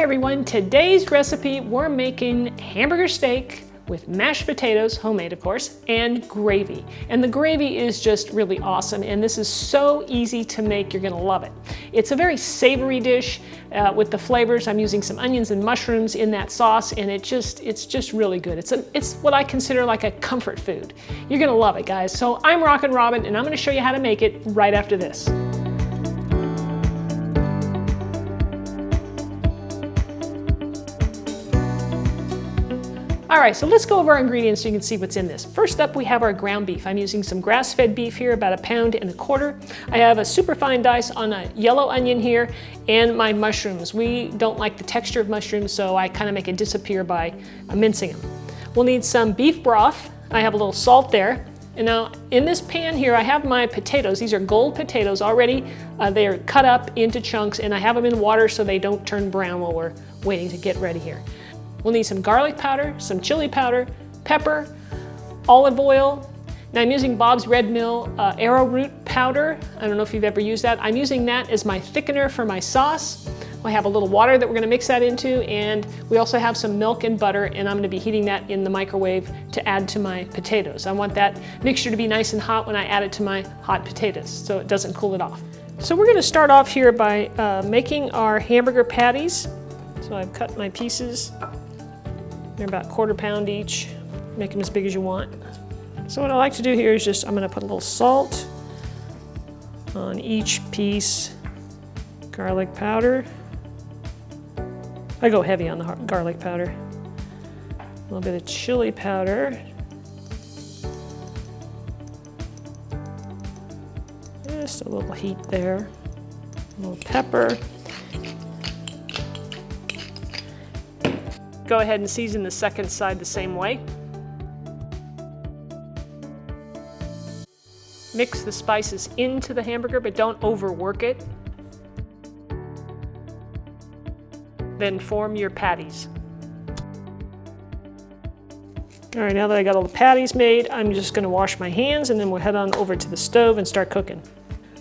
everyone, today's recipe we're making hamburger steak with mashed potatoes, homemade of course, and gravy. And the gravy is just really awesome, and this is so easy to make, you're gonna love it. It's a very savory dish with the flavors. I'm using some onions and mushrooms in that sauce, and it's just really good. It's what I consider like a comfort food. You're gonna love it, guys. So I'm Rockin' Robin, and I'm gonna show you how to make it right after this. All right, so let's go over our ingredients so you can see what's in this. First up, we have our ground beef. I'm using some grass-fed beef here, about 1.25 pounds. I have a super fine dice on a yellow onion here, and my mushrooms. We don't like the texture of mushrooms, so I kind of make it disappear by mincing them. We'll need some beef broth. I have a little salt there. And now in this pan here, I have my potatoes. These are gold potatoes already. They are cut up into chunks, and I have them in water so they don't turn brown while we're waiting to get ready here. We'll need some garlic powder, some chili powder, pepper, olive oil. Now I'm using Bob's Red Mill arrowroot powder. I don't know if you've ever used that. I'm using that as my thickener for my sauce. I have a little water that we're gonna mix that into, and we also have some milk and butter, and I'm gonna be heating that in the microwave to add to my potatoes. I want that mixture to be nice and hot when I add it to my hot potatoes, so it doesn't cool it off. So we're gonna start off here by making our hamburger patties. So I've cut my pieces. They're about 1/4 pound each. Make them as big as you want. So what I like to do here is I'm gonna put a little salt on each piece, garlic powder. I go heavy on the garlic powder. A little bit of chili powder. Just a little heat there. A little pepper. Go ahead and season the second side the same way. Mix the spices into the hamburger, but don't overwork it. Then form your patties. All right, now that I got all the patties made, I'm just gonna wash my hands, and then we'll head on over to the stove and start cooking.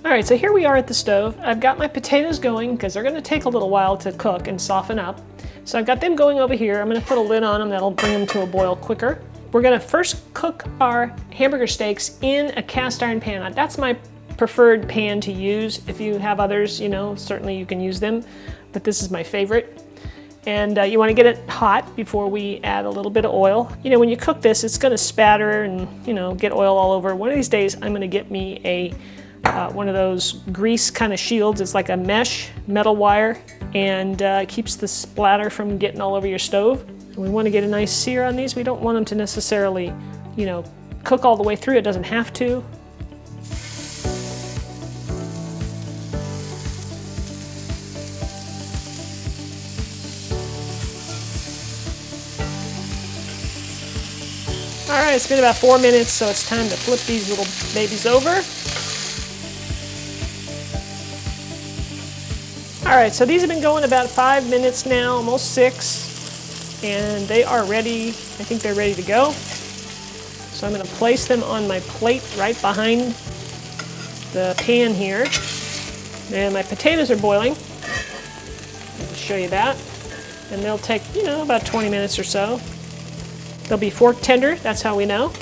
All right, so here we are at the stove. I've got my potatoes going because they're gonna take a little while to cook and soften up. So I've got them going over here. I'm gonna put a lid on them. That'll bring them to a boil quicker. We're gonna first cook our hamburger steaks in a cast iron pan. That's my preferred pan to use. If you have others, you know, certainly you can use them, but this is my favorite. And you wanna get it hot before we add a little bit of oil. You know, when you cook this, it's gonna spatter and, you know, get oil all over. One of these days, I'm gonna get me one of those grease kind of shields. It's like a mesh metal wire, and it keeps the splatter from getting all over your stove. And we want to get a nice sear on these. We don't want them to necessarily, you know, cook all the way through. It doesn't have to. All right, it's been about 4 minutes, so it's time to flip these little babies over. All right, so these have been going about 5 minutes now, almost 6, and they are ready. I think they're ready to go. So I'm gonna place them on my plate right behind the pan here. And my potatoes are boiling. I'll show you that. And they'll take, you know, about 20 minutes or so. They'll be fork tender, that's how we know.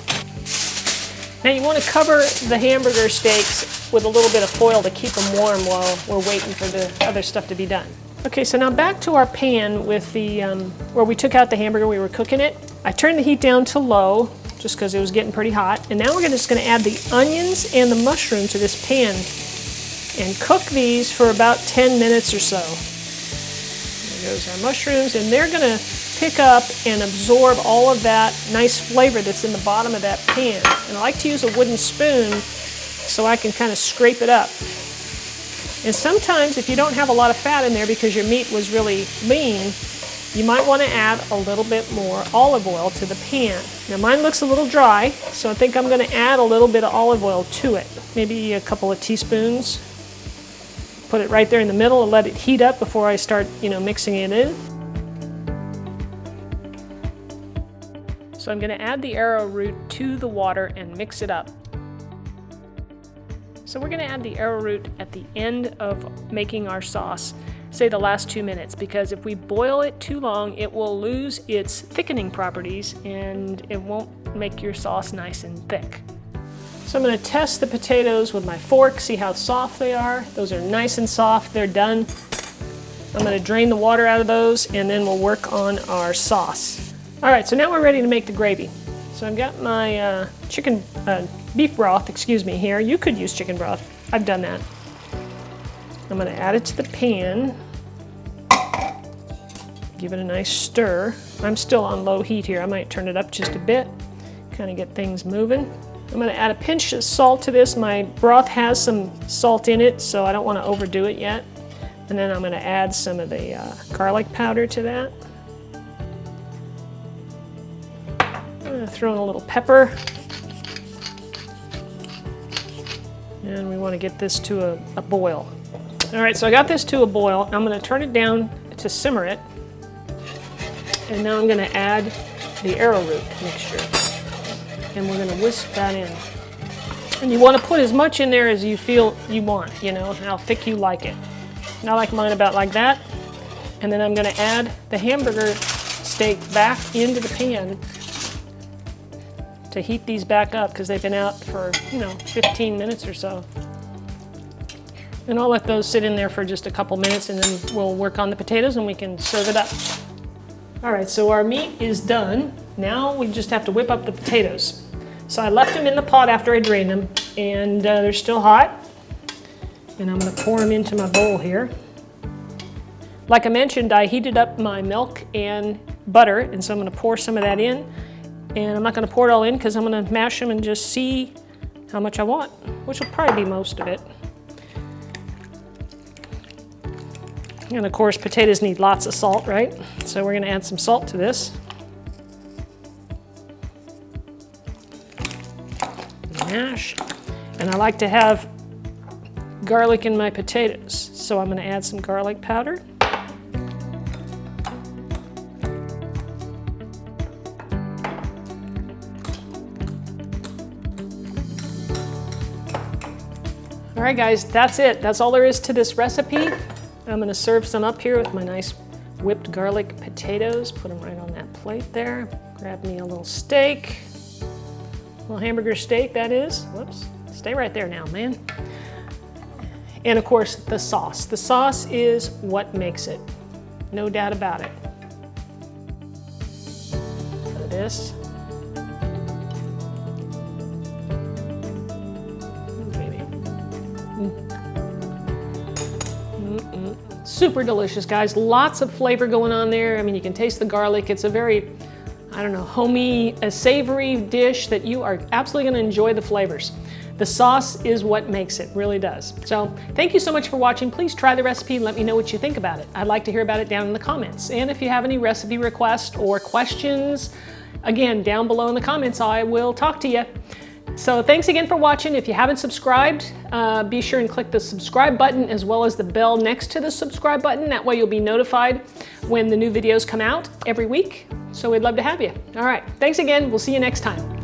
Now you wanna cover the hamburger steaks with a little bit of foil to keep them warm while we're waiting for the other stuff to be done. Okay, so now back to our pan with the, where we took out the hamburger, we were cooking it. I turned the heat down to low, just because it was getting pretty hot. And now we're just gonna add the onions and the mushroom to this pan and cook these for about 10 minutes or so. There goes our mushrooms, and they're gonna pick up and absorb all of that nice flavor that's in the bottom of that pan. And I like to use a wooden spoon so I can kind of scrape it up. And sometimes if you don't have a lot of fat in there because your meat was really lean, you might want to add a little bit more olive oil to the pan. Now mine looks a little dry, so I think I'm going to add a little bit of olive oil to it. Maybe a couple of teaspoons. Put it right there in the middle and let it heat up before I start, you know, mixing it in. So I'm going to add the arrowroot to the water and mix it up. So we're going to add the arrowroot at the end of making our sauce. say the last 2 minutes, because if we boil it too long, it will lose its thickening properties and it won't make your sauce nice and thick. So I'm going to test the potatoes with my fork, see how soft they are. Those are nice and soft, they're done. I'm going to drain the water out of those and then we'll work on our sauce. All right, so now we're ready to make the gravy. So I've got my beef broth, excuse me, here. You could use chicken broth. I've done that. I'm going to add it to the pan. Give it a nice stir. I'm still on low heat here. I might turn it up just a bit, kind of get things moving. I'm going to add a pinch of salt to this. My broth has some salt in it, so I don't want to overdo it yet. And then I'm going to add some of the garlic powder to that. I'm going to throw in a little pepper. And we want to get this to a boil. All right, so I got this to a boil. I'm going to turn it down to simmer it. And now I'm going to add the arrowroot mixture. And we're going to whisk that in. And you want to put as much in there as you feel you want, you know, how thick you like it. And I like mine about like that. And then I'm going to add the hamburger steak back into the pan to heat these back up because they've been out for, 15 minutes or so. And I'll let those sit in there for just a couple minutes and then we'll work on the potatoes and we can serve it up. All right, so our meat is done. Now we just have to whip up the potatoes. So I left them in the pot after I drained them and they're still hot. And I'm gonna pour them into my bowl here. Like I mentioned, I heated up my milk and butter, and so I'm gonna pour some of that in. And I'm not gonna pour it all in because I'm gonna mash them and just see how much I want, which will probably be most of it. And of course, potatoes need lots of salt, right? So we're gonna add some salt to this. Mash. And I like to have garlic in my potatoes, so I'm gonna add some garlic powder. All right, guys, that's it. That's all there is to this recipe. I'm gonna serve some up here with my nice whipped garlic potatoes. Put them right on that plate there. Grab me a little steak. A little hamburger steak, that is. Whoops, stay right there now, man. And of course, the sauce. The sauce is what makes it. No doubt about it. So this. Super delicious, guys. Lots of flavor going on there. I mean, you can taste the garlic. It's a very, homey, a savory dish that you are absolutely gonna enjoy the flavors. The sauce is what makes it, really does. So thank you so much for watching. Please try the recipe and let me know what you think about it. I'd like to hear about it down in the comments. And if you have any recipe requests or questions, again, down below in the comments, I will talk to you. So thanks again for watching. If you haven't subscribed, be sure and click the subscribe button as well as the bell next to the subscribe button. That way you'll be notified when the new videos come out every week. So we'd love to have you. All right, thanks again. We'll see you next time.